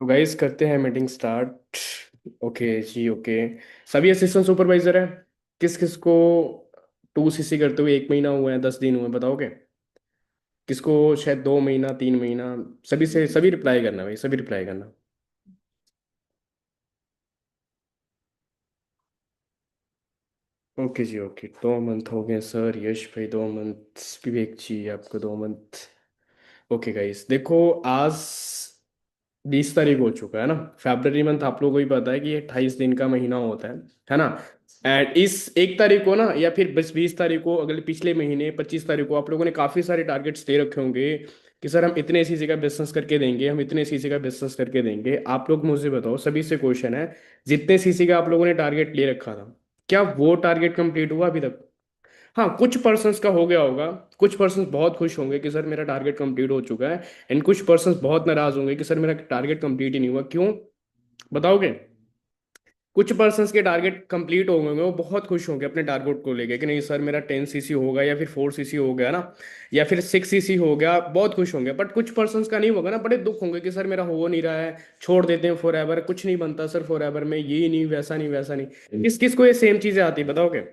तो गाइस करते हैं मीटिंग स्टार्ट। ओके जी ओके। सभी असिस्टेंट सुपरवाइजर हैं। किस किस को 2 सीसी करते हुए 1 महीना हुआ है, 10 दिन हुए हैं, बताओगे? किसको शायद 2 महीना, 3 महीना। सभी से सभी रिप्लाई करना भाई, सभी रिप्लाई करना। ओके जी ओके, 2 मंथ हो गए सर। यश भाई 2 मंथ। विवेक जी आपको 2 मंथ। ओके गाइस देखो, आज 20 तारीख हो चुका है ना। फरवरी मंथ आप लोगों को भी पता है कि ये 28 दिन का महीना होता है ना। एंड इस 1 तारीख को ना, या फिर बस 20 तारीख को, अगले पिछले महीने 25 तारीख को आप लोगों ने काफी सारे टारगेट्स दे रखे होंगे कि सर हम इतने सीसी का बिजनेस करके देंगे, हम इतने सीसी का बिजनेस करके देंगे। आप लोग मुझे बताओ, सभी से क्वेश्चन है, जितने सीसी का आप लोगों ने टारगेट ले रखा था, क्या वो टारगेट कंप्लीट हुआ अभी तक? हाँ, कुछ पर्सन्स का हो गया होगा। कुछ पर्सन्स बहुत खुश होंगे कि सर मेरा टारगेट कंप्लीट हो चुका है। एंड कुछ पर्सन्स बहुत नाराज होंगे कि सर मेरा टारगेट कंप्लीट ही नहीं हुआ। क्यों, बताओगे? कुछ पर्सन्स के टारगेट कंप्लीट हो गए, वो बहुत खुश होंगे अपने टारगेट को लेके कि नहीं सर मेरा 10 सीसी होगा, या फिर 4 सीसी हो गया ना, या फिर 6 सीसी हो गया, बहुत खुश होंगे। बट कुछ पर्सन्स का नहीं होगा ना, बड़े दुख होंगे कि सर मेरा हो नहीं रहा है, छोड़ देते हैं फॉर एवर, कुछ नहीं बनता सर फॉर एवर में, ये नहीं वैसा नहीं वैसा नहीं। किस किस को ये सेम चीजें आती है, बताओगे?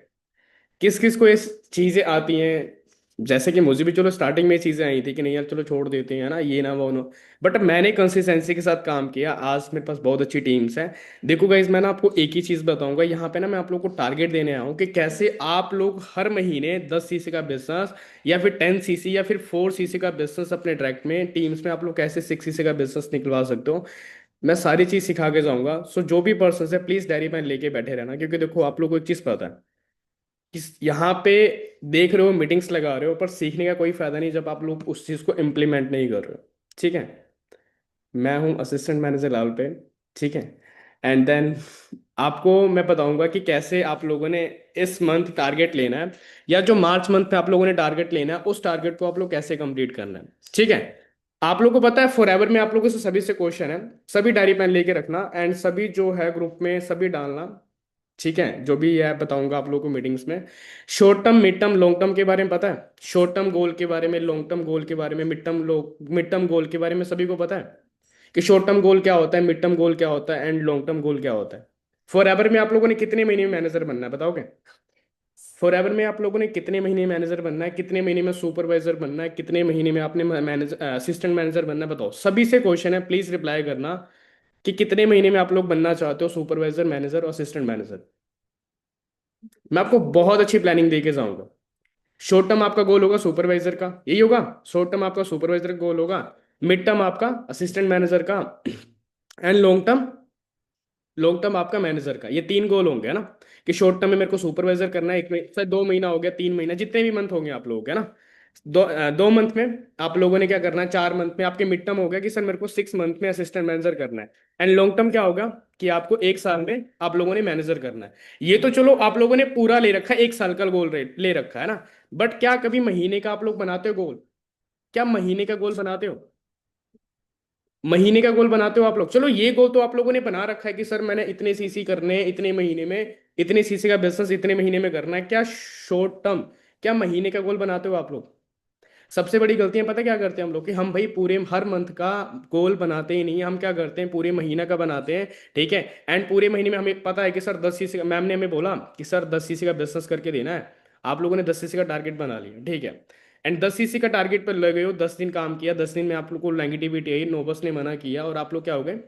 किस किस को ये चीजें आती हैं? जैसे कि मुझे भी चलो स्टार्टिंग में ये चीजें आई थी कि नहीं यार चलो छोड़ देते हैं ना, ये ना वो ना। बट मैंने कंसिस्टेंसी के साथ काम किया, आज मेरे पास बहुत अच्छी टीम्स हैं। देखो गाइज, मैं ना आपको एक ही चीज बताऊंगा यहाँ पे ना, मैं आप लोग को टारगेट देने आया हूँ कि कैसे आप लोग हर महीने 10 सीसी का बिजनेस, या फिर 10 सीसी, या फिर 4 सीसी का बिजनेस अपने ट्रैक में टीम्स में आप लोग कैसे 6 सीसी का बिजनेस निकलवा सकते हो। मैं सारी चीज सिखा के जाऊंगा। सो जो भी पर्सन है प्लीज डायरी पेन लेके बैठे रहना, क्योंकि देखो आप लोग को एक चीज पता है कि यहाँ पे देख रहे हो, मीटिंग्स लगा रहे हो, पर सीखने का कोई फायदा नहीं जब आप लोग उस चीज को इम्प्लीमेंट नहीं कर रहे हो। ठीक है। मैं हूँ असिस्टेंट मैनेजर लाल पे। ठीक है। एंड देन आपको मैं बताऊंगा कि कैसे आप लोगों ने इस मंथ टारगेट लेना है, या जो मार्च मंथ पे आप लोगों ने टारगेट लेना है, उस टारगेट को आप लोग कैसे कंप्लीट करना है। ठीक है। आप लोग को पता है फॉरएवर में आप लोगों से सभी से क्वेश्चन है। सभी डायरी पेन लेके रखना, एंड सभी जो है ग्रुप में सभी डालना। ठीक है, जो भी है बताऊंगा आप लोगों को मीटिंग्स में। Short term, mid term, long term के बारे में पता है? शॉर्ट टर्म गोल के बारे में, लॉन्ग टर्म गोल के बारे में, मिड टर्म गोल के बारे में सभी को पता है कि शॉर्ट टर्म गोल क्या होता है, मिड टर्म गोल क्या होता है, एंड लॉन्ग टर्म गोल क्या होता है। फॉर एवर में आप लोगों ने कितने महीने में मैनेजर बनना है, बताओगे? फॉर एवर में आप लोगों ने कितने महीने में मैनेजर बनना है, कितने महीने में सुपरवाइजर बनना है, कितने महीने में आपने मैनेजर असिस्टेंट मैनेजर बनना है, बताओ। सभी से क्वेश्चन है, प्लीज रिप्लाई करना कि कितने महीने में आप लोग बनना चाहते हो सुपरवाइजर, मैनेजर और असिस्टेंट मैनेजर। मैं आपको बहुत अच्छी प्लानिंग दे के जाऊंगा। शॉर्ट टर्म आपका गोल होगा सुपरवाइजर का, यही होगा। शॉर्ट टर्म आपका सुपरवाइजर का गोल होगा। मिड टर्म आपका असिस्टेंट मैनेजर का। एंड लॉन्ग टर्म आपका मैनेजर का। ये 3 गोल होंगे, है ना। कि शॉर्ट टर्म में मेरे को सुपरवाइजर करना है, 1 महीना शायद 2 महीना हो गया, 3 महीना, जितने भी मंथ होंगे आप लोगों के, है ना। 2 मंथ में आप लोगों ने क्या करना है, 4 मंथ में आपके मिड टर्म हो गया कि सर मेरे को 6 मंथ में असिस्टेंट मैनेजर करना है। एंड लॉन्ग टर्म क्या होगा कि आपको 1 साल में आप लोगों ने मैनेजर करना है। ये तो चलो आप लोगों ने पूरा ले रखा है, 1 साल का गोल ले रखा है ना। बट क्या कभी महीने का आप लोग बनाते हो गोल? क्या महीने का गोल बनाते हो? महीने का गोल बनाते हो आप लोग? चलो ये गोल तो आप लोगों ने बना रखा है कि सर मैंने इतने सीसी करने हैं इतने महीने में, इतने सीसी का बिजनेस इतने महीने में करना है। क्या शॉर्ट टर्म, क्या महीने का गोल बनाते हो आप लोग? सबसे बड़ी गलतियां पता क्या करते हैं हम लोग, कि हम भाई पूरे हर मंथ का गोल बनाते ही नहीं, हम क्या करते हैं पूरे महीना का बनाते हैं। ठीक है। एंड पूरे महीने में हमें पता है कि सर 10 सीसी का, मैम ने हमें बोला कि सर 10 सीसी का बिजनेस करके देना है। आप लोगों ने 10 सीसी का टारगेट बना लिया, ठीक है। एंड 10 सीसी का टारगेट पर लगे हो, 10 दिन काम किया, 10 दिन में आप लोग को नेगेटिविटी आई, नोबस ने मना किया, और आप लोग क्या हो गए,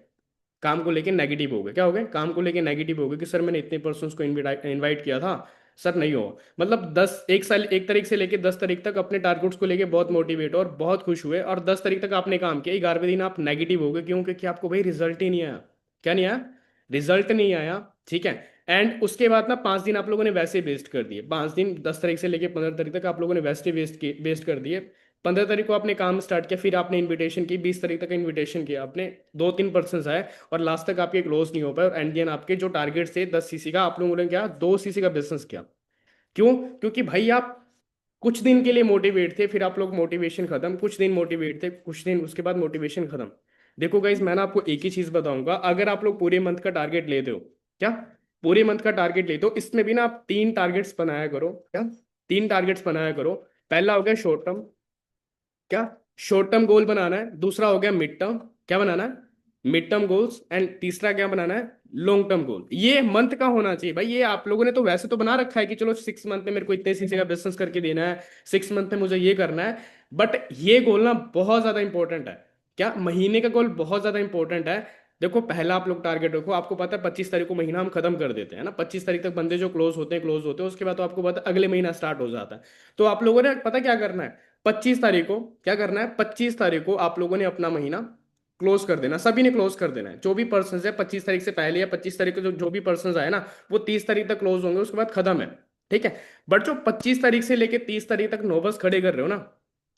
काम को लेके नेगेटिव हो गए। क्या हो गए, काम को लेके नेगेटिव हो गए कि सर मैंने इतने पर्सन्स को इनवाइट किया था, सर नहीं हो। मतलब 1 साल, 1 तारीख से लेके 10 तारीख तक अपने टारगेट्स को लेके बहुत मोटिवेट और बहुत खुश हुए, और 10 तारीख तक आपने काम किया, 11वें दिन आप नेगेटिव हो गए। क्यों? क्योंकि आपको भाई रिजल्ट ही नहीं आया। क्या नहीं आया? रिजल्ट नहीं आया। ठीक है। एंड उसके बाद ना 5 दिन आप लोगों ने वैसे वेस्ट कर दिए, 5 दिन 10 तारीख से लेके 15 तारीख तक आप लोगों ने वैसे वेस्ट कर दिए। 15 तारीख को आपने काम स्टार्ट किया, फिर आपने इनविटेशन की, 20 तारीख तक इनविटेशन किया आपने, 2-3 पर्सन आए, और लास्ट तक आपके क्लोज नहीं हो पाए, और एंड देन आपके जो टारगेट थे 10 सीसी का, आप लोगों ने क्या 2 सीसी का बिजनेस किया। क्यों? क्योंकि भाई आप कुछ दिन के लिए मोटिवेट थे, फिर आप लोग मोटिवेशन खत्म, कुछ दिन मोटिवेट थे, कुछ दिन उसके बाद मोटिवेशन खत्म। देखो गाइज, मैं ना आपको एक ही चीज बताऊंगा, अगर आप लोग पूरे मंथ का टारगेट लेते हो, क्या पूरे मंथ का टारगेट लेते हो, इसमें भी ना आप 3 टारगेट्स बनाया करो। क्या? 3 टारगेट्स बनाया करो। पहला हो गया शॉर्ट टर्म। क्या? शॉर्ट टर्म गोल बनाना है। दूसरा हो गया मिड टर्म। क्या बनाना है? मिड टर्म गोल्स, एंड तीसरा क्या बनाना है, लॉन्ग टर्म गोल। ये मंथ का होना चाहिए भाई। ये आप लोगों ने तो वैसे तो बना रखा है कि चलो 6 मंथ में मेरे को इतने सीसी का बिजनेस करके देना है, 6 मंथ में मुझे ये करना है। बट ये गोल ना बहुत ज्यादा इंपॉर्टेंट है। क्या महीने का गोल बहुत ज्यादा इंपॉर्टेंट है। देखो पहला आप लोग टारगेट रखो, आपको पता है 25 तारीख को महीना हम खत्म कर देते हैं ना, 25 तारीख तक बंदे जो क्लोज होते हैं उसके बाद तो आपको पता है अगले महीना स्टार्ट हो जाता है। तो आप लोगों ने पता क्या करना है, 25 तारीख को क्या करना है, 25 तारीख को आप लोगों ने अपना महीना क्लोज कर देना, सभी ने क्लोज कर देना है। जो भी पर्सन है 25 तारीख से पहले या 25 तारीख को जो भी पर्सन आए ना, वो 30 तारीख तक क्लोज होंगे, उसके बाद खत्म है। ठीक है। बट जो 25 तारीख से लेके 30 तारीख तक नोबस खड़े कर रहे हो ना,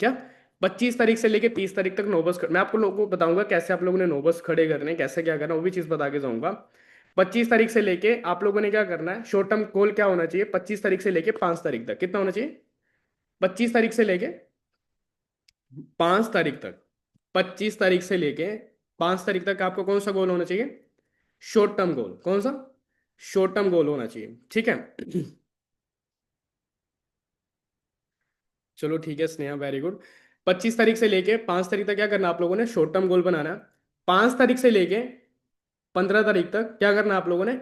क्या 25 तारीख से लेके 30 तारीख तक मैं आपको लोगों को बताऊंगा कैसे आप लोगों ने नोबस खड़े करने हैं, कैसे क्या करना है, वो भी चीज बता के जाऊंगा। 25 तारीख से लेके आप लोगों ने क्या करना है, शॉर्ट टर्म गोल क्या होना चाहिए, 25 तारीख से लेके 5 तारीख तक कितना होना चाहिए, 25 तारीख से लेके 5 तारीख तक, 25 तारीख से लेके 5 तारीख तक आपको कौन सा गोल होना चाहिए, शॉर्ट टर्म गोल। कौन सा, शॉर्ट टर्म गोल होना चाहिए। ठीक है। चलो ठीक है स्नेहा, वेरी गुड। 25 तारीख से लेके 5 तारीख तक क्या करना आप लोगों ने, शॉर्ट टर्म गोल बनाना है। 5 तारीख से लेके 15 तारीख तक क्या करना है आप लोगों ने,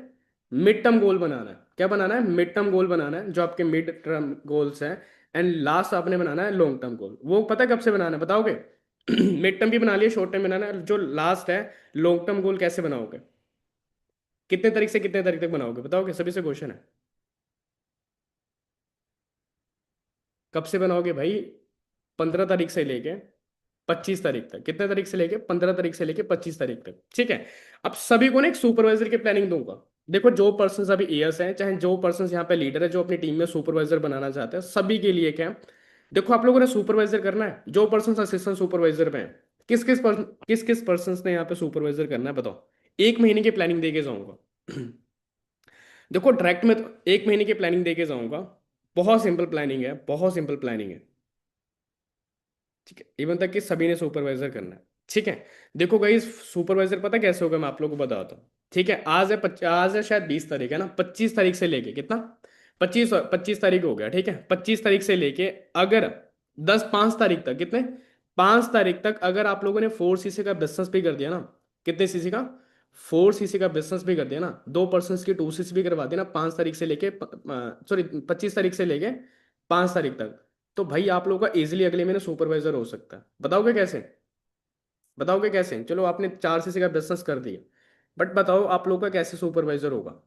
मिड टर्म गोल बनाना है। क्या बनाना है, मिड टर्म गोल बनाना है, जो आपके मिड टर्म गोल्स हैं। एंड लास्ट आपने बनाना है लॉन्ग टर्म गोल। वो पता है कब से बनाना है बताओगे। मिड टर्म भी बना लिया, शॉर्ट टर्म बनाना है, जो लास्ट है लॉन्ग टर्म गोल कैसे बनाओगे, कितने तारीख से कितने तारीख तक बनाओगे बताओगे, सभी से क्वेश्चन है। कब से बनाओगे भाई, 15 तारीख से लेके 25 तारीख तक, कितने तारीख से लेके, 15 तारीख से लेके 25 तारीख तक। ठीक है। अब सभी को ना एक सुपरवाइजर की प्लानिंग दूंगा। देखो जो पर्सन अभी एएस हैं, चाहे जो पर्सन यहाँ पे लीडर है, जो अपनी टीम में सुपरवाइजर बनाना चाहते हैं, सभी के लिए क्या है, देखो आप लोगों ने सुपरवाइजर करना है, जो पर्सन असिस्टेंट सुपरवाइजर में है, किस किस पर्सन ने यहाँ पे सुपरवाइजर करना है बताओ। 1 महीने की प्लानिंग दे के जाऊंगा। देखो डायरेक्ट में तो 1 महीने की प्लानिंग दे के जाऊंगा। बहुत सिंपल प्लानिंग है, बहुत सिंपल प्लानिंग है। ठीक है, इवन तक कि सभी ने सुपरवाइजर करना है। ठीक है। देखो भाई सुपरवाइजर पता कैसे होगा, मैं आप लोगों को बताता हूँ। ठीक है, आज है शायद 20 तारीख है ना, 25 तारीख से लेके कितना, 25 तारीख हो गया। ठीक है, 25 तारीख से लेके अगर 5 तारीख तक कितने, 5 तारीख तक अगर आप लोगों ने 4 सीसी का बिजनेस भी कर दिया ना, कितने सीसी का, 4 सीसी का बिजनेस भी कर दिया ना, 2 पर्सन की 2 सीसी भी करवा दिया ना, 5 तारीख से लेके, सॉरी 25 तारीख से लेके 5 तारीख तक, तो भाई आप लोगों का इजीली अगले महीने सुपरवाइजर हो सकता है। बताओगे कैसे, बताओगे कैसे, चलो आपने 4 सीसी का बिजनेस कर दिया, बट बताओ आप लोगों का कैसे सुपरवाइजर होगा।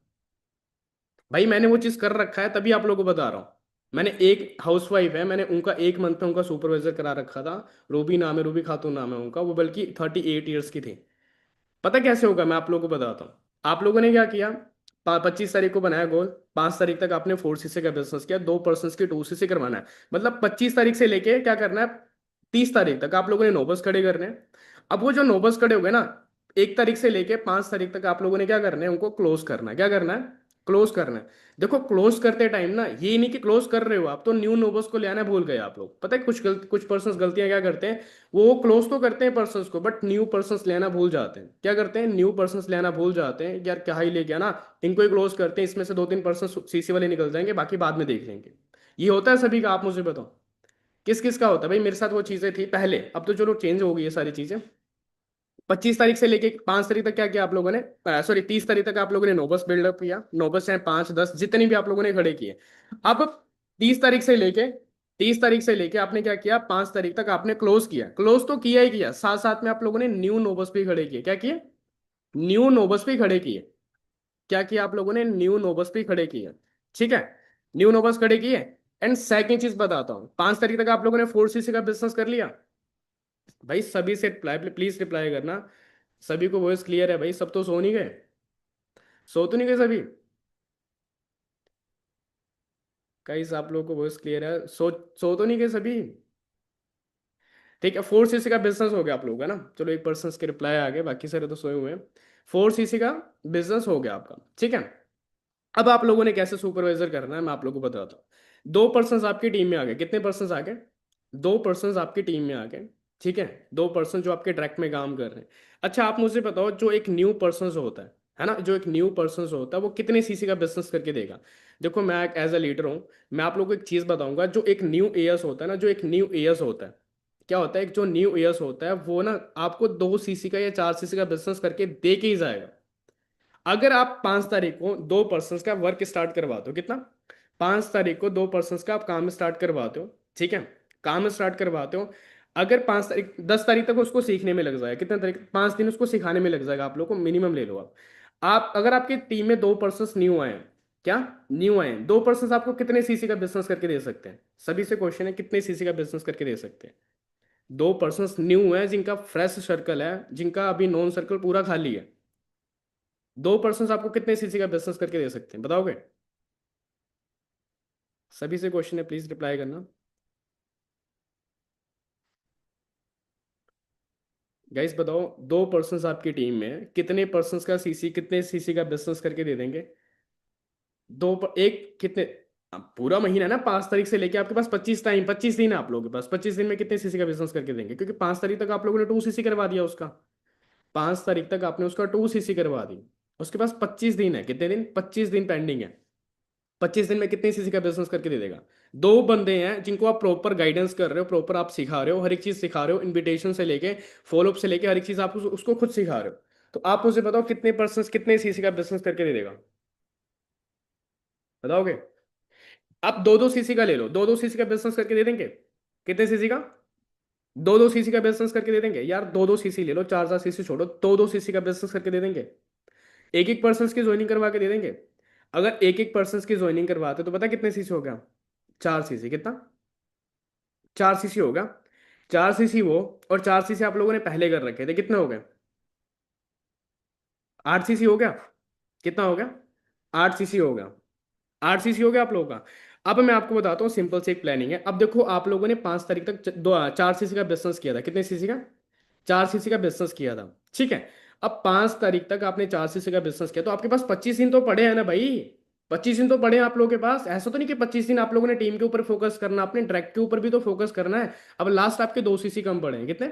भाई मैंने वो चीज कर रखा है तभी आप लोगों को बता रहा हूँ। मैंने एक हाउसवाइफ है, मैंने उनका 1 मंथ में उनका सुपरवाइजर करा रखा था। रूबी नाम है, रूबी खातून नाम है उनका, वो बल्कि 38 ईयर्स की थी। पता कैसे होगा, मैं आप लोगों को बताता हूँ। आप लोगों ने क्या किया, 25 तारीख को बनाया गोल, 5 तारीख तक आपने 4 सीसी का बिजनेस किया, 2 पर्सन की 2 सीसी करवाना है। मतलब 25 तारीख से लेके क्या करना है, 30 तारीख तक आप लोगों ने नोबस खड़े करने हैं। अब वो जो नोबस खड़े हो गए ना, 1 तारीख से लेके 5 तारीख तक आप लोगों ने क्या करना है, उनको क्लोज करना है। क्या करना है, क्लोज करना है। देखो क्लोज करते टाइम ना, ये नहीं कि क्लोज कर रहे हो आप तो न्यू नोबस को ले आना भूल गए आप लोग। पता है कुछ पर्सन गलतियां क्या करते हैं, वो क्लोज तो करते हैं पर्सन्स को, बट न्यू पर्सन्स लेना भूल जाते हैं। क्या करते हैं, न्यू पर्सन्स लेना भूल जाते हैं, यार क्या ही ले गया ना, इनको ही क्लोज करते हैं, इसमें से 2-3 पर्सन सीसी वाले निकल जाएंगे, बाकी बाद में देख लेंगे। ये होता है सभी का, आप मुझे बताओ किस किस का होता है। भाई मेरे साथ वो चीजें थी पहले, अब तो चलो चेंज हो गई है सारी चीजें। 25 तारीख से लेके 5 तारीख तक क्या किया आप लोगों ने, सॉरी 30 तारीख तक आप लोगों ने नोबस बिल्डअप किया, नोबस चाहे 5-10 जितनी भी आप लोगों ने खड़े किए। अब 30 तारीख से लेके आपने क्या किया, 5 तारीख तक आपने क्लोज किया, क्लोज तो किया ही किया, साथ साथ में आप लोगों ने न्यू नोबस भी खड़े किए। क्या किए, न्यू नोबस भी खड़े किए। क्या किया आप लोगों ने, न्यू नोबस भी खड़े किए। ठीक है, न्यू नोबस खड़े किए। एंड सेकंड चीज बताता हूँ, 5 तारीख तक आप लोगों ने 4 सीसी का बिजनेस कर लिया। भाई सभी से रिप्लाई, प्लीज रिप्लाई करना। सभी को वॉइस क्लियर है भाई, सब तो सो नहीं गए, सो तो नहीं गए सभी। गाइस आप लोगों को वॉइस क्लियर है, सो तो नहीं गए सभी। ठीक है, 4 सीसी का बिजनेस हो गया आप लोगों का ना, चलो एक पर्सन के रिप्लाई आ गए, बाकी सारे तो सोए हुए हैं। 4 सीसी का बिजनेस हो गया आपका। ठीक है। अब आप लोगों ने कैसे सुपरवाइजर करना है, मैं आप लोगों को बताता हूँ। 2 पर्सन आपकी टीम में आ गए, कितने पर्सन आ गए, 2 पर्सन आपकी टीम में आ गए। ठीक है, 2 पर्सन जो आपके डायरेक्ट में काम कर रहे हैं। अच्छा आप मुझे बताओ, जो एक न्यू पर्सन होता है ना, जो एक न्यू पर्सन होता है वो कितने सीसी का बिजनेस करके देगा। देखो मैं एक एज अ लीडर हूँ, मैं आप लोगों को एक चीज बताऊंगा, जो एक न्यू एएस होता है ना, जो एक न्यू एएस होता है, क्या होता है, एक जो न्यू ईयर्स होता है वो ना आपको 2 सीसी का या 4 सीसी का बिजनेस करके दे के ही जाएगा। अगर आप 5 तारीख को 2 पर्सन का वर्क स्टार्ट करवाते हो, कितना, 5 तारीख को 2 पर्सन का आप काम स्टार्ट करवाते हो, ठीक है, काम स्टार्ट करवाते हो। अगर 5 तारीख 10 तारीख तक उसको सीखने में लग जाएगा, कितने तारीख, 5 दिन उसको सिखाने में लग जाएगा, आप लोग को मिनिमम ले लो आप अगर आपकी टीम में 2 पर्सन न्यू आए हैं, क्या, न्यू आए हैं 2 पर्सन, आपको कितने सीसी का बिजनेस करके दे सकते हैं? सभी से क्वेश्चन है, कितने सीसी का बिजनेस करके दे सकते हैं? 2 पर्सन न्यू है जिनका फ्रेश सर्कल है, जिनका अभी नॉन सर्कल पूरा खाली है, 2 पर्सन आपको कितने सीसी का बिजनेस करके दे सकते हैं, बताओगे? सभी से क्वेश्चन है, प्लीज रिप्लाई करना। गाइस बताओ, 2 पर्सन आपकी टीम में कितने पर्सन का सीसी, कितने सीसी का बिजनेस करके दे देंगे? एक कितने, अब पूरा महीना है ना, 5 तारीख से लेके आपके पास 25 टाइम, 25 दिन है आप लोगों के पास, 25 दिन में कितने सीसी का बिजनेस करके देंगे? क्योंकि 5 तारीख तक आप लोगों ने 2 सीसी करवा दिया उसका, 5 तारीख तक आपने उसका 2 सीसी करवा दी, उसके पास 25 दिन है, कितने दिन, 25 दिन पेंडिंग है। 25 दिन में कितने सीसी का बिजनेस करके दे देगा? 2 बंदे हैं जिनको आप प्रॉपर गाइडेंस कर रहे हो, प्रॉपर आप सिखा रहे हो, हर एक चीज सिखा रहे हो, इनविटेशन से लेके फॉलोअप से लेके हर एक चीज आप उसको खुद सिखा रहे हो। तो आप मुझे बताओ कितने पर्सन कितने सीसी का बिजनेस करके दे देगा, बताओगे? आप 2-2 सीसी का ले लो, 2-2 सीसी का बिजनेस करके दे देंगे? कितने सीसी का? 2-2 सीसी का बिजनेस करके दे देंगे यार, 2-2 सीसी ले लो, 4-4 सीसी छोड़ो, 2-2 सीसी का बिजनेस करके दे देंगे। एक एक पर्सन की ज्वाइनिंग करवा के दे देंगे। अगर एक एक पर्सन की ज्वाइनिंग करवाते तो पता कितने सीसी हो गया? 4 सीसी, कितना, 4 सीसी हो गया। 4 सीसी वो, और 4 सीसी आप लोगों ने पहले कर रखे थे, कितने हो गए? 8 सीसी हो गया, कितना हो गया? 8 सीसी हो गया। 8 सीसी हो गया आप लोगों का। अब मैं आपको बताता हूँ, सिंपल से एक प्लानिंग है। अब देखो आप लोगों ने 5 तारीख तक 4 सीसी का बिजनेस किया था, कितने सीसी का? 4 सीसी का बिजनेस किया था, ठीक है। अब 5 तारीख तक आपने 4 सीसी का बिजनेस किया, तो आपके पास 25 दिन तो पड़े हैं ना भाई, 25 दिन तो पड़े हैं आप लोगों के पास। ऐसा तो नहीं कि 25 दिन आप लोगों ने टीम के ऊपर फोकस करना, अपने डायरेक्ट के ऊपर भी तो फोकस करना है। अब लास्ट आपके 2 सीसी कम पड़े हैं, कितने,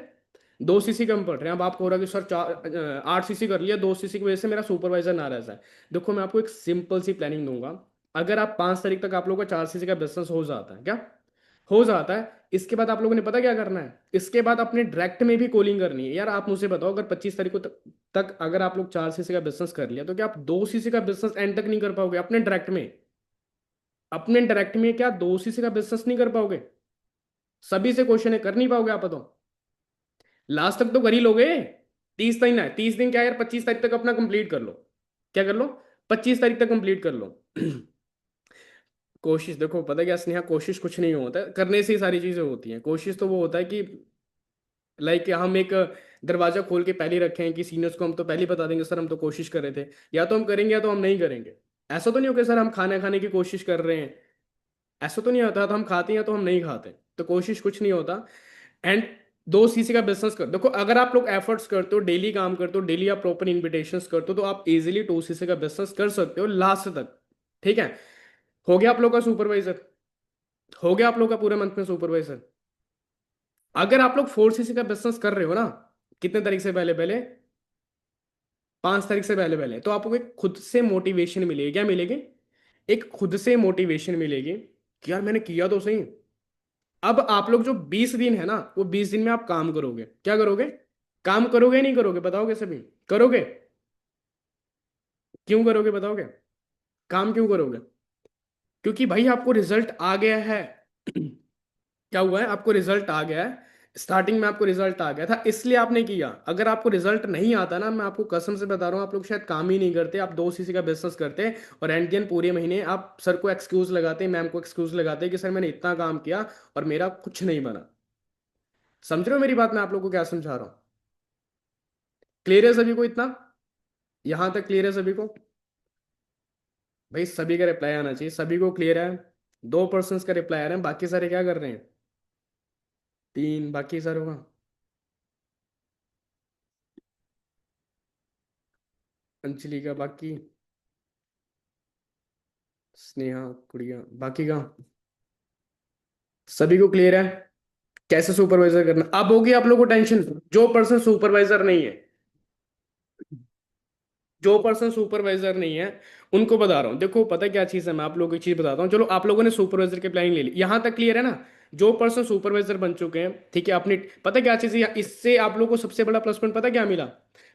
2 सीसी कम पड़ रहे हैं। अब आपको हो रहा है कि सर 8 सीसी कर लिया, 2 सीसी की वजह से मेरा सुपरवाइजर नाराज है। देखो मैं आपको एक सिंपल सी प्लानिंग दूंगा। अगर आप 5 तारीख तक आप लोगों का 4 सीसी का बिजनेस हो जाता है, क्या हो जाता है, इसके बाद आप लोगों ने पता क्या करना है, इसके बाद अपने डायरेक्ट में भी कॉलिंग करनी है। यार आप मुझे बताओ, अगर 25 तारीख को तक अगर आप लोग 4 सीसी का बिजनेस कर लिया, तो क्या आप 2 सीसी का बिजनेस एंड तक नहीं कर पाओगे अपने डायरेक्ट में? अपने डायरेक्ट में क्या 2 सीसी का बिजनेस नहीं कर पाओगे? सभी से क्वेश्चन है, कर नहीं पाओगे आप बताओ? लास्ट तक तो कर ही लोगे। 30 दिन है, 30 दिन क्या यार, 25 तारीख तक अपना कंप्लीट कर लो। क्या कर लो? 25 तारीख तक कंप्लीट कर लो। कोशिश देखो, पता क्या स्नेहा, कोशिश कुछ नहीं होता है, करने से ही सारी चीजें होती हैं। कोशिश तो वो होता है कि लाइक हम एक दरवाजा खोल के पहले ही रखे हैं कि सीनियर्स को हम तो पहले ही बता देंगे सर हम तो कोशिश कर रहे थे, या तो हम करेंगे या तो हम नहीं करेंगे। ऐसा तो नहीं होगा सर हम खाना खाने की कोशिश कर रहे हैं, ऐसा तो नहीं होता, तो हम खाते हैं या तो हम नहीं खाते। तो कोशिश कुछ नहीं होता। एंड 2 सीसी का बिजनेस कर देखो, अगर आप लोग एफर्ट्स करते हो, डेली काम करते हो, डेली आप प्रॉपर इन्विटेशंस करते हो, तो आप इजीली 2 सीसी का बिजनेस कर सकते हो लास्ट तक, ठीक है। हो गया आप लोग का सुपरवाइजर, हो गया आप लोग का पूरे मंथ में सुपरवाइजर। अगर आप लोग 4 सीसी का बिजनेस कर रहे हो ना, कितने तारीख से पहले पहले, 5 तारीख से पहले पहले, तो आपको एक खुद से मोटिवेशन मिलेगी, क्या मिलेगी? एक खुद से मोटिवेशन मिलेगी कि यार मैंने किया तो सही। अब आप लोग जो 20 दिन है ना, वो 20 दिन में आप काम करोगे, क्या करोगे? काम करोगे नहीं करोगे, बताओगे सभी? करोगे? क्यों करोगे बताओगे? काम क्यों करोगे? क्योंकि भाई आपको रिजल्ट आ गया है। क्या हुआ है, आपको रिजल्ट आ गया है। स्टार्टिंग में आपको रिजल्ट आ गया था, इसलिए आपने किया। अगर आपको रिजल्ट नहीं आता ना, मैं आपको कसम से बता रहा हूँ, आप लोग शायद काम ही नहीं करते, आप 2 सीसी का बिजनेस करते। और एंड दिन पूरे महीने आप सर को एक्सक्यूज लगाते, मैम को एक्सक्यूज लगाते कि सर मैंने इतना काम किया और मेरा कुछ नहीं बना। समझ रहे हो मेरी बात, मैं आप लोग को क्या समझा रहा हूँ? क्लियर है सभी को इतना? यहां तक क्लियर है सभी को? भाई सभी का रिप्लाई आना चाहिए, सभी को क्लियर है? 2 पर्सन का रिप्लाई आ रहे हैं, बाकी सारे क्या कर रहे हैं? 3, बाकी सारे होगा। अंजलि का बाकी, स्नेहा, कुड़िया, बाकी का सभी को क्लियर है? कैसे सुपरवाइजर करना, अब होगी आप लोगों को टेंशन। जो पर्सन सुपरवाइजर नहीं है, जो पर्सन सुपरवाइजर नहीं है, उनको बता रहा हूँ। देखो पता है क्या चीज है, मैं आप लोगों को एक चीज बताता हूँ। चलो आप लोगों ने सुपरवाइजर की प्लानिंग ले ली, यहां तक क्लियर है ना? जो पर्सन सुपरवाइजर बन चुके हैं, ठीक है, आपने पता क्या चीज़ है, इससे आप लोगों को सबसे बड़ा प्लस पॉइंट पता क्या मिला?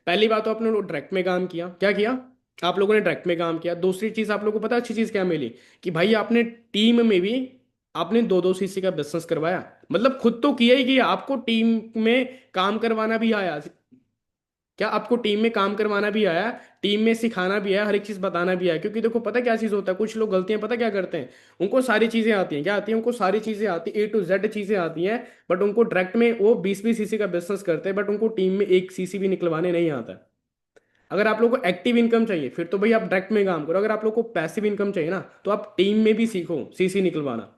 पहली बात तो आपने लोग डायरेक्ट में काम किया, क्या किया? आप लोगों ने डायरेक्ट में काम किया। दूसरी चीज़ आप लोगों को पता अच्छी चीज़ क्या मिली? कि भाई आपने टीम में भी आपने दो दो सीसी का बिजनेस करवाया। मतलब खुद तो किया ही किया, आपको टीम में काम करवाना भी आया। क्या आपको टीम में काम करवाना भी आया? टीम में सिखाना भी आया, हर एक चीज बताना भी आया। क्योंकि देखो पता क्या चीज होता है, कुछ लोग गलतियां पता क्या करते हैं, उनको सारी चीजें आती हैं, क्या आती हैं उनको? सारी चीजें आती हैं, A to Z चीजें आती हैं, बट उनको डायरेक्ट में वो 20-20 सीसी का बिजनेस करते हैं, बट उनको टीम में एक सीसी भी निकलवाने नहीं आता है। अगर आप लोग को एक्टिव इनकम चाहिए फिर तो भाई आप डायरेक्ट में काम करो। अगर आप लोग को पैसिव इनकम चाहिए ना, तो आप टीम में भी सीखो सीसी निकलवाना।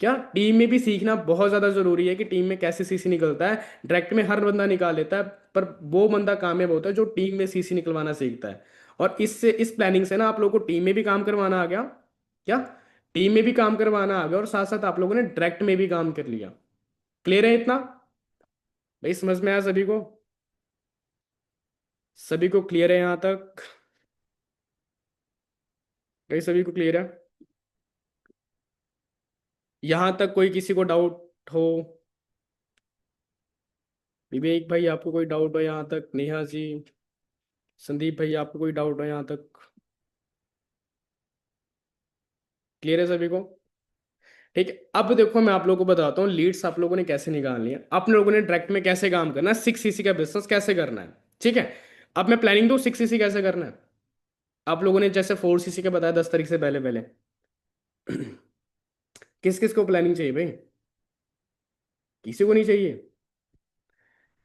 क्या टीम में भी सीखना बहुत ज्यादा जरूरी है कि टीम में कैसे सीसी निकलता है। डायरेक्ट में हर बंदा निकाल लेता है, पर वो बंदा कामयाब होता है जो टीम में सीसी निकलवाना सीखता है। और इससे इस प्लानिंग से ना आप लोगों को टीम में भी काम करवाना आ गया। क्या? टीम में भी काम करवाना आ गया, और साथ साथ आप लोगों ने डायरेक्ट में भी काम कर लिया। क्लियर है इतना? भाई समझ में आया सभी को? सभी को क्लियर है यहाँ तक? भाई सभी को क्लियर है? यहाँ तक कोई किसी को डाउट हो? विवेक भाई आपको कोई डाउट हो यहाँ तक? नेहा जी, संदीप भाई आपको कोई डाउट हो यहाँ तक? क्लियर है सभी को? ठीक है, अब देखो मैं आप लोगों को बताता हूँ लीड्स आप लोगों ने कैसे निकालनी है, आप लोगों ने डायरेक्ट में कैसे काम करना है, 6 सीसी का बिजनेस कैसे करना है। ठीक है, अब मैं प्लानिंग दूँ 6 सीसी कैसे करना है। आप लोगों ने जैसे 4 सीसी का बताया 10 तारीख से पहले पहले। किस किस को प्लानिंग चाहिए भाई? किसी को नहीं चाहिए?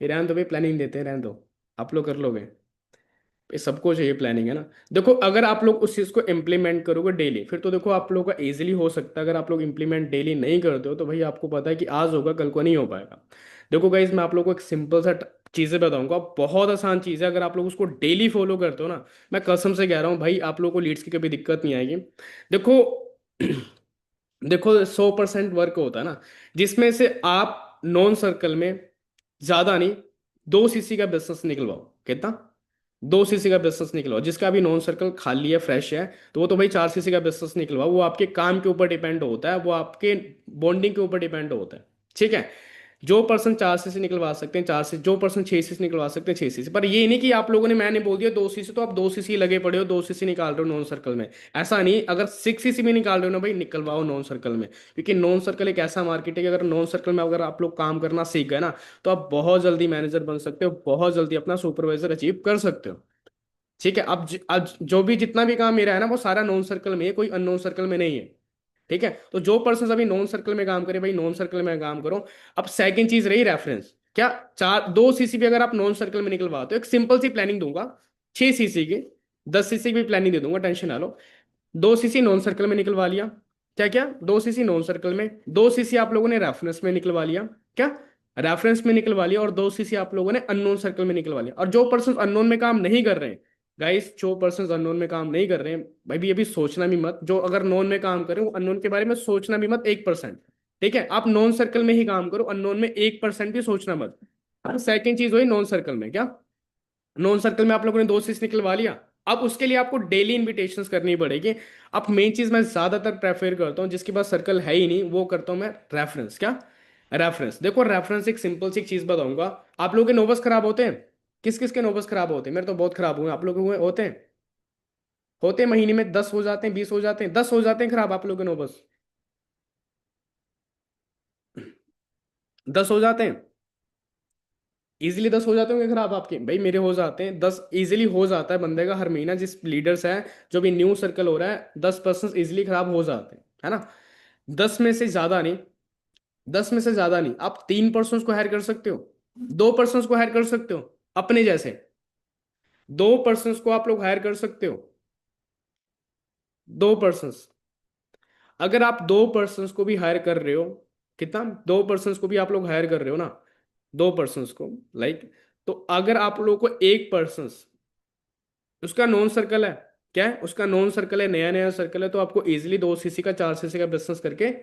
ये रहने दो भाई, प्लानिंग देते हैं, रहने दो, आप लोग कर लोगे। ये सबको चाहिए प्लानिंग, है ना? देखो अगर आप लोग उस चीज़ को इम्प्लीमेंट करोगे डेली, फिर तो देखो आप लोगों का इजीली हो सकता है। अगर आप लोग इम्प्लीमेंट डेली नहीं करते हो तो भाई आपको पता है कि आज होगा कल को नहीं हो पाएगा। देखो गाइज मैं आप लोगों को एक सिंपल सा चीज़ें बताऊंगा, बहुत आसान चीज़ है। अगर आप लोग उसको डेली फॉलो करते हो ना, मैं कसम से कह रहा हूँ भाई, आप लोगों को लीड्स की कभी दिक्कत नहीं आएगी। देखो देखो 100% वर्क होता है ना, जिसमें से आप नॉन सर्कल में ज्यादा नहीं 2 सीसी का बिजनेस निकलवाओ। कितना? 2 सीसी का बिजनेस निकलवाओ। जिसका भी नॉन सर्कल खाली है, फ्रेश है, तो वो तो भाई 4 सीसी का बिजनेस निकलवाओ। वो आपके काम के ऊपर डिपेंड होता है, वो आपके बॉन्डिंग के ऊपर डिपेंड होता है। ठीक है, जो पर्सन 4 सीसी निकलवा सकते हैं 4 सीसी, जो पर्सन 6 सीसी निकलवा सकते हैं 6 सीसी। पर ये नहीं कि आप लोगों ने, मैंने बोल दिया 2 सीसी तो आप 2 सीसी लगे पड़े हो, 2 सीसी निकाल रहे हो नॉन सर्कल में। ऐसा नहीं, अगर 6 सीसी में निकाल रहे हो ना भाई, निकलवाओ नॉन सर्कल में। क्योंकि नॉन सर्कल एक ऐसा मार्केट है कि अगर नॉन सर्कल में अगर आप लोग काम करना सीख गए ना, तो आप बहुत जल्दी मैनेजर बन सकते हो, बहुत जल्दी अपना सुपरवाइजर अचीव कर सकते हो। ठीक है, अब जो भी जितना भी काम मेरा है ना, वो सारा नॉन सर्कल में है, कोई अननोन सर्कल में नहीं है। ठीक है, तो जो पर्सन अभी नॉन सर्कल में काम करे भाई नॉन सर्कल में काम करो। अब सेकंड चीज रही रेफरेंस। क्या? 2 सीसी भी अगर आप नॉन सर्कल में निकलवाते हो, एक सिंपल सी प्लानिंग दूंगा, 6 सीसी की, 10 सीसी की भी प्लानिंग दे दूंगा, टेंशन ना लो। 2 सीसी नॉन सर्कल में निकलवा लिया। क्या क्या? 2 सीसी नॉन सर्कल में, 2 सीसी आप लोगों ने रेफरेंस में निकलवा लिया। क्या? रेफरेंस में निकलवा लिया, और 2 सीसी आप लोगों ने अननोन सर्कल में निकलवा लिया। और जो पर्सन अननोन में काम नहीं कर रहे हैं, गाइस जो पर्सन अननोन में काम नहीं कर रहे हैं, भाई भी अभी सोचना भी मत। जो अगर नोन में काम कर रहे हो अननोन के बारे में सोचना भी मत 1%। ठीक है, आप नॉन सर्कल में ही काम करो, अननोन में 1% भी सोचना मत। सेकंड चीज हुई नॉन सर्कल में। क्या? नॉन सर्कल में आप लोगों ने 2 सीसी निकलवा लिया। अब उसके लिए आपको डेली इनविटेशंस करनी पड़ेगी। अब मेन चीज मैं ज्यादातर प्रेफर करता हूँ, जिसके पास सर्कल है ही नहीं, वो करता हूँ मैं रेफरेंस। क्या? रेफरेंस। देखो रेफरेंस एक सिंपल सी एक चीज बताऊंगा। आप लोगों के नोबस खराब होते हैं? किस किस के नोबस खराब होते हैं? मेरे तो बहुत खराब हुए, आप लोगों के हुए होते हैं? होते हैं, महीने में 10 हो जाते हैं, 20 हो जाते हैं, 10 हो जाते हैं खराब आप लोगों के नोबस? 10 हो जाते हैं? इजीली 10 हो जाते होंगे खराब आपके? भाई मेरे हो जाते हैं 10, इजीली हो जाता है बंदे का हर महीना। जिस लीडर्स है, जो भी न्यू सर्कल हो रहा है, 10% इजीली खराब हो जाते हैं, है ना? 10 में से ज्यादा नहीं, 10 में से ज्यादा नहीं। आप 3 पर्सन को हायर कर सकते हो, 2 पर्सन को हायर कर सकते हो अपने जैसे। 2 पर्सन को आप लोग हायर कर सकते हो, 2 पर्सन। अगर आप 2 पर्सन को भी हायर कर रहे हो, कितना? 2 पर्सन को भी आप लोग हायर कर रहे हो ना, 2 पर्सन को, लाइक, तो अगर आप लोगों को एक पर्सन, उसका नॉन सर्कल है, क्या है उसका नॉन सर्कल है, नया नया सर्कल है, तो आपको इजीली 2 सीसी का 4 सीसी का बिजनेस करके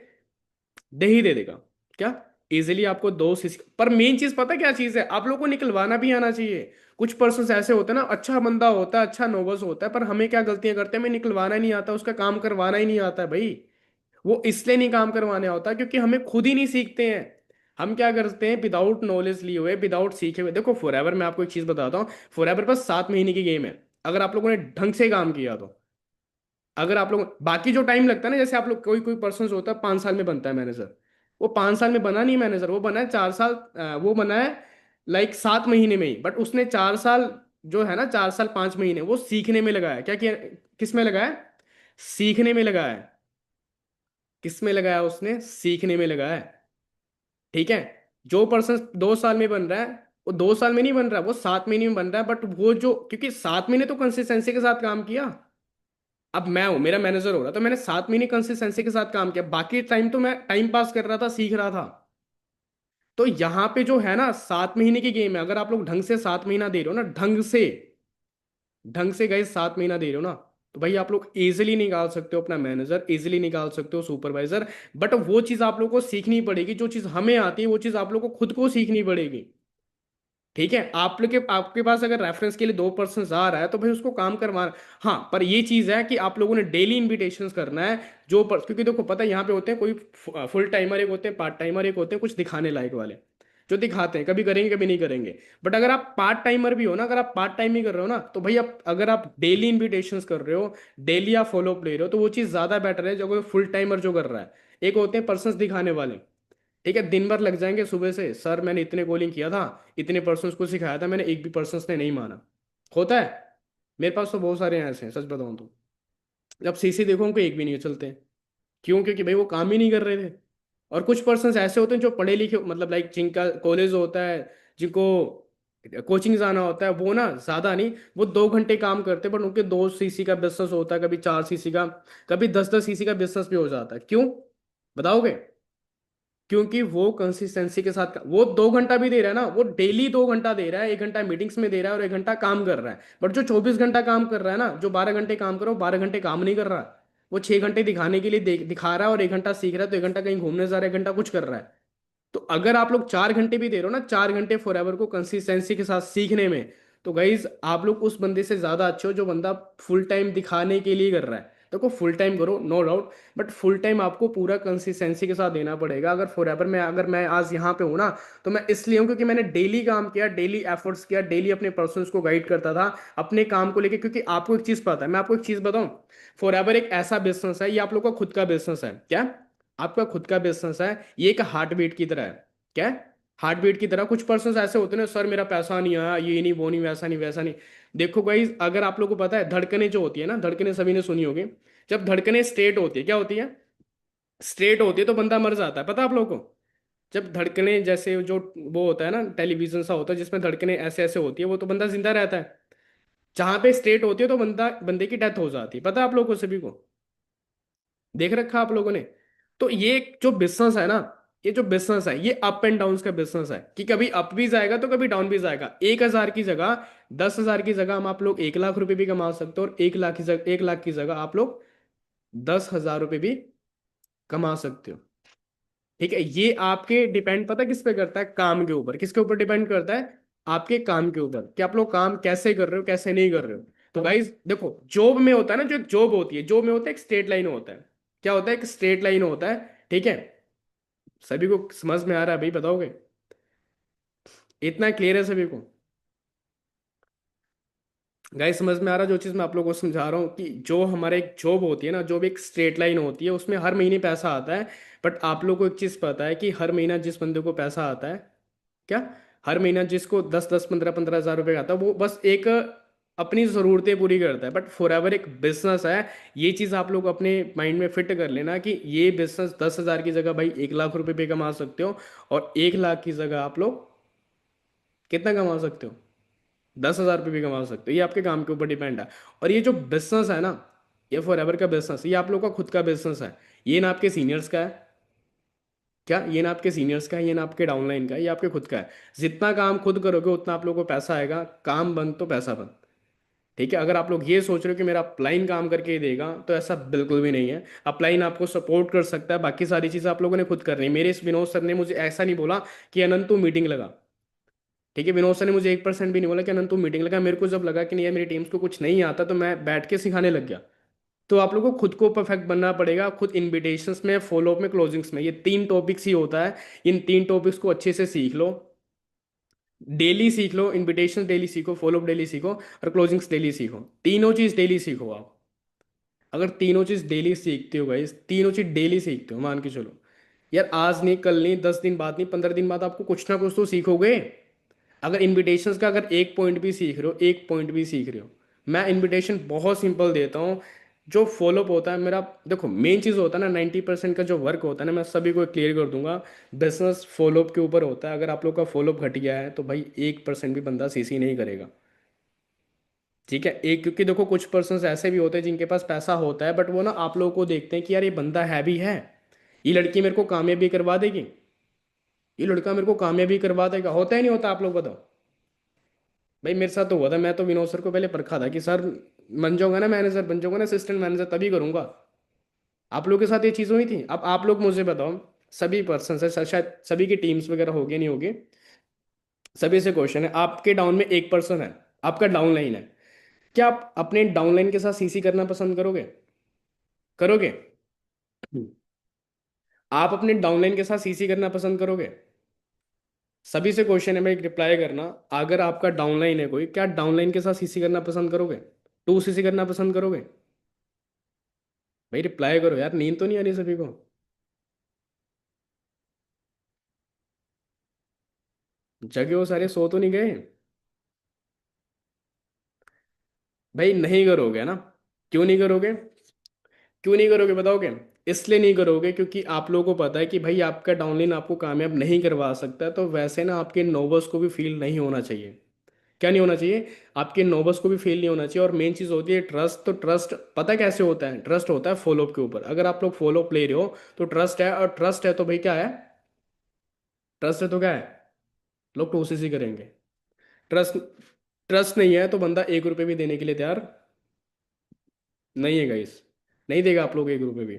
दे ही दे देगा। क्या? इजीली आपको 2 सीसी। पर मेन चीज पता क्या चीज है, आप लोगों को निकलवाना भी आना चाहिए। कुछ पर्सन ऐसे होते हैं ना, अच्छा बंदा होता है, अच्छा नोबस होता है, पर हमें क्या गलतियां करते हैं, हमें निकलवाना ही नहीं आता, उसका काम करवाना ही नहीं आता है भाई। वो इसलिए नहीं काम करवाने होता क्योंकि हमें खुद ही नहीं सीखते हैं। हम क्या करते हैं, विदाउट नॉलेज लिए हुए, विदाउट सीखे हुए। देखो फॉरएवर, मैं आपको एक चीज बताता हूँ, फॉरएवर बस 7 महीने की गेम है, अगर आप लोगों ने ढंग से काम किया तो। अगर आप लोग बाकी जो टाइम लगता है ना, जैसे आप लोग कोई कोई पर्सन होता है 5 साल में बनता है मैनेजर, वो 5 साल में बना नहीं मैनेजर, वो बना है 4 साल, वो बना है लाइक 7 महीने में ही। बट उसने 4 साल, जो है ना 4 साल 5 महीने, वो सीखने में लगाया। क्या किया, किस में लगाया? सीखने में लगाया है। किस में लगाया उसने? सीखने में लगाया है। ठीक है। जो पर्सन 2 साल में बन रहा है, वो 2 साल में नहीं बन रहा, वो 7 महीने में बन रहा है। बट वो जो, क्योंकि 7 महीने तो कंसिस्टेंसी के साथ काम किया। अब मैं हूं, मेरा मैनेजर हो रहा, तो मैंने 7 महीने कंसिस्टेंसी के साथ काम किया, बाकी टाइम तो मैं टाइम पास कर रहा था, सीख रहा था। तो यहाँ पे जो है ना, 7 महीने की गेम है। अगर आप लोग ढंग से 7 महीना दे रहे हो ना, ढंग से गए 7 महीना दे रहे हो ना, तो भाई आप लोग इजीली निकाल सकते हो अपना मैनेजर, इजीली निकाल सकते हो सुपरवाइजर। बट वो चीज़ आप लोग को सीखनी पड़ेगी, जो चीज़ हमें आती है वो चीज़ आप लोग को खुद को सीखनी पड़ेगी। ठीक है। आप लोग के, आपके पास अगर रेफरेंस के लिए 2 पर्सन आ रहा है तो भाई उसको काम करवाना। हाँ, पर ये चीज है कि आप लोगों ने डेली इनविटेशंस करना है। क्योंकि देखो पता है, यहाँ पे होते हैं कोई फुल टाइमर एक होते हैं, पार्ट टाइमर एक होते हैं, कुछ दिखाने लायक वाले, जो दिखाते हैं, कभी करेंगे कभी नहीं करेंगे। बट अगर आप पार्ट टाइमर भी हो ना, अगर आप पार्ट टाइम ही कर रहे हो ना, तो भाई आप, अगर आप डेली इन्विटेशंस कर रहे हो, डेली आप फॉलो अप ले रहे हो, तो वो चीज़ ज़्यादा बेटर है जो कोई फुल टाइमर जो कर रहा है। एक होते हैं पर्सन दिखाने वाले, ठीक है, दिन भर लग जाएंगे सुबह से, सर मैंने इतने कॉलिंग किया था, इतने पर्सन को सिखाया था मैंने, एक भी पर्सन ने नहीं माना। होता है। मेरे पास तो बहुत सारे ऐसे हैं, सच बताऊं तो। जब सीसी देखो उनको एक भी नहीं चलते। क्यों? क्योंकि भाई वो काम ही नहीं कर रहे थे। और कुछ पर्सन ऐसे होते हैं जो पढ़े लिखे, मतलब लाइक जिनका कॉलेज होता है, जिनको कोचिंग जाना होता है, वो ना ज्यादा नहीं, वो 2 घंटे काम करते हैं, बट उनके 2 सीसी का बिजनेस होता है, कभी 4 सीसी का, कभी 10-10 सीसी का बिजनेस भी हो जाता है। क्यों? बताओगे? क्योंकि वो कंसिस्टेंसी के साथ वो 2 घंटा भी दे रहा है ना, वो डेली 2 घंटा दे रहा है, 1 घंटा मीटिंग्स में दे रहा है और 1 घंटा काम कर रहा है। बट जो 24 घंटा काम कर रहा है ना, जो 12 घंटे काम कर रहा है, वो 12 घंटे काम नहीं कर रहा। वो 6 घंटे दिखाने के लिए दिखा रहा है, और 1 घंटा सीख रहा है, तो 1 घंटा कहीं घूमने जा रहा है, 1 घंटा कुछ कर रहा है। तो अगर आप लोग 4 घंटे भी दे रहे हो ना, 4 घंटे फॉरएवर को कंसिस्टेंसी के साथ सीखने में, तो गाइज आप लोग उस बंदे से ज्यादा अच्छे हो जो बंदा फुल टाइम दिखाने के लिए कर रहा है। देखो फुल टाइम करो, no doubt, but full time आपको पूरा कंसिस्टेंसी के साथ देना पड़ेगा। अगर फॉरएवर में, अगर मैं आज यहाँ पे हूँ ना, तो मैं इसलिए हूँ क्योंकि मैंने डेली काम किया, डेली एफर्ट्स किया, डेली अपने पर्सन्स को गाइड करता था अपने काम को लेके। क्योंकि आपको एक चीज पता है, मैं आपको एक चीज बताऊँ, फॉरएवर एक ऐसा बिजनेस है, ये आप लोग का खुद का बिजनेस है क्या? आपका खुद का बिजनेस है। ये एक हार्ट बीट की तरह है। क्या है? हार्ट बीट की तरह। कुछ पर्सन ऐसे होते हैं ना, सर मेरा पैसा नहीं आया, ये नहीं वो नहीं वैसा नहीं वैसा नहीं। देखो गाइस, अगर आप लोग को पता है, धड़कने जो होती है ना, धड़कने सभी ने सुनी होगी। जब धड़कने स्ट्रेट होती है, क्या होती है? स्ट्रेट होती है तो बंदा मर जाता है, पता है आप लोगों को? जब धड़कने जैसे जो, वो होता है ना टेलीविजन सा होता है जिसमें धड़कने ऐसे ऐसे होती है, वो तो बंदा जिंदा रहता है। जहां पे स्ट्रेट होती है तो बंदे की डेथ हो जाती है, पता है आप लोगों को सभी को? देख रखा आप लोगों ने? तो ये जो बिजनेस है ना, ये जो बिजनेस है, ये अप एंड डाउन का बिजनेस है, कि कभी अप भी जाएगा तो कभी डाउन भी जाएगा। 1,000 की जगह, 10,000 की जगह हम आप लोग 1 लाख रुपए भी कमा सकते हो, और 1 लाख की जगह, 1 लाख की जगह आप लोग 10,000 रुपये भी कमा सकते हो। ठीक है। ये आपके डिपेंड, पता है किस पे करता है? काम के ऊपर। किसके ऊपर डिपेंड करता है? आपके काम के ऊपर, कि आप लोग काम कैसे कर रहे हो, कैसे नहीं कर रहे हो। तो गाइज देखो, जॉब में होता है ना, जो एक जॉब होती है, जॉब में होता है एक स्ट्रेट लाइन होता है। क्या होता है? एक स्ट्रेट लाइन होता है। ठीक है। सभी को समझ में आ रहा है भाई? बताओगे? इतना क्लियर है सभी को? गाइस समझ में आ रहा है जो चीज़ मैं आप लोगों को समझा रहा हूँ, कि जो हमारे एक जॉब होती है ना, जॉब एक स्ट्रेट लाइन होती है, उसमें हर महीने पैसा आता है। बट आप लोगों को एक चीज़ पता है कि हर महीना जिस बंदे को पैसा आता है, क्या, हर महीना जिसको 10-10 15-15 हज़ार रुपये आता है, वो बस एक अपनी ज़रूरतें पूरी करता है। बट फॉरएवर एक बिजनेस है। ये चीज़ आप लोग अपने माइंड में फिट कर लेना, कि ये बिजनेस 10,000 की जगह भाई 1 लाख रुपए भी कमा सकते हो, और 1 लाख की जगह आप लोग कितना कमा सकते हो? 10,000 रुपये भी कमा सकते हो। ये आपके काम के ऊपर डिपेंड है। और ये जो बिजनेस है ना, ये फॉरएवर का बिजनेस, ये आप लोग का खुद का बिजनेस है। ये ना आपके सीनियर्स का है। क्या? ये ना आपके सीनियर्स का है, ये ना आपके डाउनलाइन का है, ये आपके खुद का है। जितना काम खुद करोगे उतना आप लोगों को पैसा आएगा। काम बंद तो पैसा बंद। ठीक है। अगर आप लोग ये सोच रहे हो कि मेरा अपलाइन काम करके ही देगा, तो ऐसा बिल्कुल भी नहीं है। अपलाइन आपको सपोर्ट कर सकता है, बाकी सारी चीज़ें आप लोगों ने खुद करनी है। मेरे इस विनोद सर ने मुझे ऐसा नहीं बोला कि अनंत तू मीटिंग लगा। ठीक है। विनोद सर ने मुझे 1% भी नहीं बोला कि अनंत तू मीटिंग लगा। मेरे को जब लगा कि नहीं यार, मेरी टीम्स को कुछ नहीं आता, तो मैं बैठ के सिखाने लग गया। तो आप लोगों को खुद को परफेक्ट बनना पड़ेगा, खुद इनविटेशंस में, फॉलो अप में, क्लोजिंग्स में, ये तीन टॉपिक्स ही होता है। इन तीन टॉपिक्स को अच्छे से सीख लो, डेली सीख लो। इनविटेशन डेली सीखो, फॉलो अप डेली सीखो, और क्लोजिंग्स डेली सीखो। तीनों चीज डेली सीखो आप। अगर तीनों चीज डेली सीखते हो गाइस, तीनों चीज डेली सीखते हो, मान के चलो यार, आज नहीं, कल नहीं, 10 दिन बाद नहीं, 15 दिन बाद आपको कुछ ना कुछ तो सीखोगे। अगर इनविटेशंस का अगर एक पॉइंट भी सीख रहे हो, एक पॉइंट भी सीख रहे हो, मैं इनविटेशन बहुत सिंपल देता हूँ। जो फॉलोअप होता है मेरा, देखो मेन चीज़ होता है ना, 90% का जो वर्क होता है ना, मैं सभी को क्लियर कर दूंगा, बिजनेस फॉलोअप के ऊपर होता है। अगर आप लोग का फॉलोअप घट गया है तो भाई 1% भी बंदा सीसी नहीं करेगा। ठीक है, एक, क्योंकि देखो कुछ पर्सन ऐसे भी होते हैं जिनके पास पैसा होता है, बट वो ना आप लोगों को देखते हैं कि यार ये बंदा है भी है, ये लड़की मेरे को कामयाबी करवा देगी, ये लड़का मेरे को कामयाबी करवा देगा। होता ही नहीं होता, आप लोग बताओ। भाई मेरे साथ तो हुआ था, मैं तो विनोद सर को पहले परखा था कि सर बन जाऊंगा ना मैनेजर, बन जाऊंगा ना असिस्टेंट मैनेजर, तभी करूंगा। आप लोगों के साथ ये चीज़ हुई थी? अब आप लोग मुझे बताओ, सभी पर्सन से शायद सभी की टीम्स वगैरह होगी नहीं होगी, सभी से क्वेश्चन है, आपके डाउन में एक पर्सन है, आपका डाउन लाइन है, क्या आप अपने डाउन लाइन के साथ सीसी करना पसंद करोगे? करोगे? आप अपने डाउनलाइन के साथ सीसी करना पसंद करोगे? सभी से क्वेश्चन है, मैं एक रिप्लाई करना। अगर आपका डाउनलाइन है कोई, क्या डाउनलाइन के साथ सीसी करना पसंद करोगे? टू सीसी करना पसंद करोगे? भाई रिप्लाई करो यार, नींद तो नहीं आ रही सभी को? जगे हो सारे, सो तो नहीं गए? भाई नहीं करोगे ना? क्यों नहीं करोगे? क्यों नहीं करोगे बताओगे? इसलिए नहीं करोगे क्योंकि आप लोगों को पता है कि भाई आपका डाउनलाइन आपको कामयाब नहीं करवा सकता, तो वैसे ना आपके नोबर्स को भी फील नहीं होना चाहिए। क्या नहीं होना चाहिए? आपके नोबर्स को भी फेल नहीं होना चाहिए। और मेन चीज़ होती है ट्रस्ट। तो ट्रस्ट पता है कैसे होता है? ट्रस्ट होता है फॉलोअप के ऊपर। अगर आप लोग फॉलोअप ले रहे हो तो ट्रस्ट है, और ट्रस्ट है तो भाई क्या है? ट्रस्ट है तो क्या है? लोग कोशिश ही करेंगे। ट्रस्ट, ट्रस्ट नहीं है तो बंदा 1 रुपये भी देने के लिए तैयार नहीं है गाइस, नहीं देगा आप लोग 1 रुपये भी।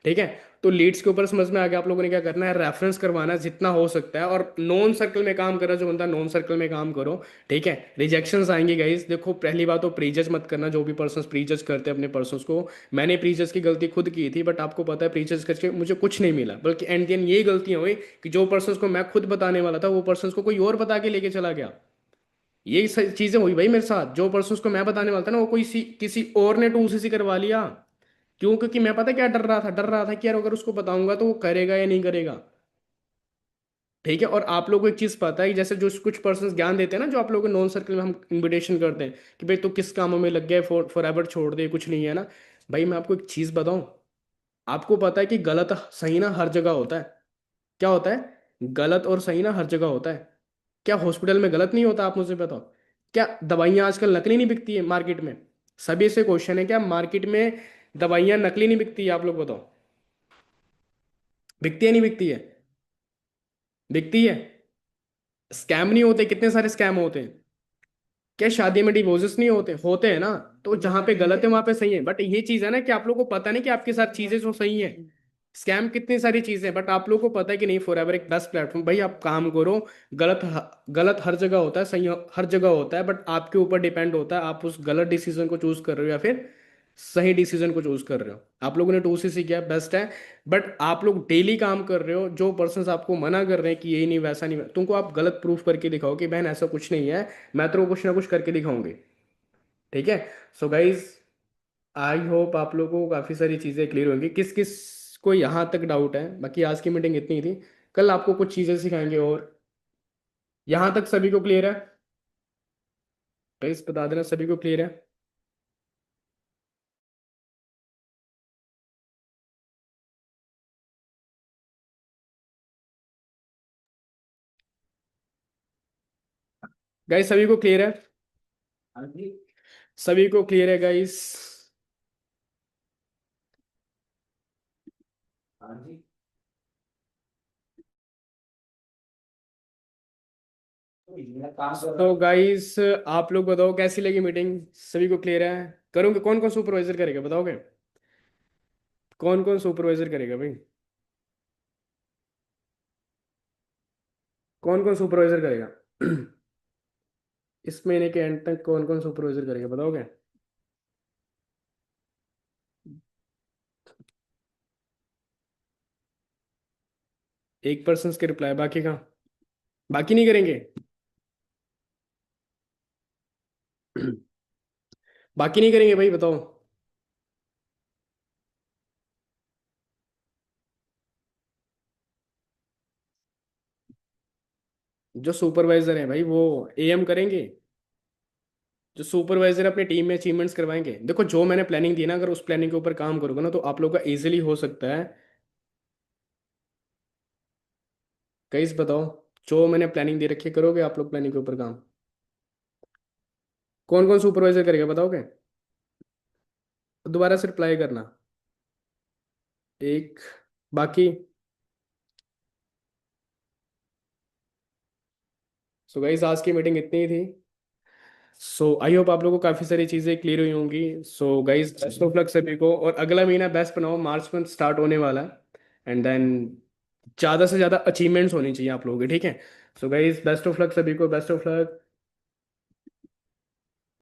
ठीक है, तो लीड्स के ऊपर समझ में आ गया आप लोगों ने क्या करना है, रेफरेंस करवाना है जितना हो सकता है, और नॉन सर्कल में काम करो, जो बंदा नॉन सर्कल में काम करो। ठीक है, रिजेक्शंस आएंगे गाइस, देखो पहली बात तो प्रीजज मत करना, जो भी पर्सन प्रीजज करते हैं अपने पर्सन्स को। मैंने प्रीजज की गलती खुद की थी, बट आपको पता है प्रीजज करके मुझे कुछ नहीं मिला, बल्कि एंड दिन यही गलतियां हुई कि जो पर्सन को मैं खुद बताने वाला था वो पर्सन को कोई और बता के लेके चला गया। यही चीजें हुई भाई मेरे साथ, जो पर्सन को मैं बताने वाला था ना वो कोई किसी और ने टू सीसी करवा लिया। क्यों? क्योंकि मैं पता क्या डर रहा था, डर रहा था कि यार अगर उसको बताऊंगा तो वो करेगा या नहीं करेगा। ठीक है, और आप लोगों को एक चीज पता है कि जैसे जो कुछ पर्सन ज्ञान देते हैं ना, जो आप लोगों के नॉन सर्कल में हम इनविटेशन करते हैं कि भाई तू किस कामों में लग गया, फॉर एवर छोड़ दे, कुछ नहीं है ना। भाई मैं आपको एक चीज बताऊं, आपको पता है कि गलत सही ना हर जगह होता है। क्या होता है? गलत और सही ना हर जगह होता है। क्या हॉस्पिटल में गलत नहीं होता? आप मुझे बताओ। क्या दवाइयाँ आजकल नकली नहीं बिकती है मार्केट में? सभी से क्वेश्चन है, क्या मार्केट में दवाइयाँ नकली नहीं बिकती है? आप लोग बताओ, बिकती है नहीं बिकती है? बिकती है। स्कैम नहीं होते? कितने सारे स्कैम होते हैं। क्या शादी में डिवोर्सेस नहीं होते? होते हैं ना। तो जहां पे गलत है वहां पे सही है, बट ये चीज है ना कि आप लोगों को पता नहीं कि आपके साथ चीजें जो सही है। स्कैम कितनी सारी चीजें हैं, बट आप लोगों को पता है कि नहीं, फॉर एवर एक बेस्ट प्लेटफॉर्म। भाई आप काम करो। गलत गलत हर जगह होता है, सही हर जगह होता है, बट आपके ऊपर डिपेंड होता है आप उस गलत डिसीजन को चूज कर रहे हो या फिर सही डिसीजन को चूज कर रहे हो। आप लोगों ने टू सी किया, बेस्ट है। बट आप लोग डेली काम कर रहे हो, जो पर्सन आपको मना कर रहे हैं कि यही नहीं वैसा नहीं, तुमको आप गलत प्रूफ करके दिखाओ कि बहन ऐसा कुछ नहीं है, मैं तो कुछ ना कुछ करके दिखाऊंगी। ठीक है। सो गाइज, आई होप आप लोगों को काफ़ी सारी चीज़ें क्लियर होंगी। किस किस को यहाँ तक डाउट है? बाकी आज की मीटिंग इतनी ही थी, कल आपको कुछ चीज़ें सिखाएंगे। और यहाँ तक सभी को क्लियर है? गाइज बता देना सभी को क्लियर है। गाइज सभी को क्लियर है? हाँ जी। सभी को क्लियर है गाइज? हाँ जी। तो गाइस आप लोग बताओ कैसी लगी मीटिंग? सभी को क्लियर है? करोगे? कौन कौन सुपरवाइजर करेगा बताओगे? कौन कौन सुपरवाइजर करेगा भाई? कौन कौन सुपरवाइजर करेगा? इस महीने के एंड तक कौन कौन सुपरवाइजर करेगा बताओगे? एक पर्सन के रिप्लाई, बाकी का बाकी नहीं करेंगे। बाकी नहीं करेंगे भाई, बताओ। जो सुपरवाइजर है भाई वो एएम करेंगे। जो सुपरवाइजर अपनी टीम में अचीवमेंट्स करवाएंगे, देखो जो मैंने प्लानिंग दी ना, अगर उस प्लानिंग के ऊपर काम करोगे ना तो आप लोग का इजीली हो सकता है। गाइस बताओ, जो मैंने प्लानिंग दे रखी है, करोगे आप लोग प्लानिंग के ऊपर काम? कौन कौन सुपरवाइजर करेगा बताओगे? दोबारा से रिप्लाई करना। एक। बाकी? सो गाइस आज की मीटिंग इतनी ही थी। सो आई होप आप लोगों को काफ़ी सारी चीज़ें क्लियर हुई होंगी। So guys best of luck सभी को, और अगला महीना बेस्ट बनाओ, मार्च मंथ स्टार्ट होने वाला है। एंड देन ज़्यादा से ज़्यादा अचीवमेंट्स होनी चाहिए आप लोगों के, ठीक है। So guys best of luck सभी को, बेस्ट ऑफ लक।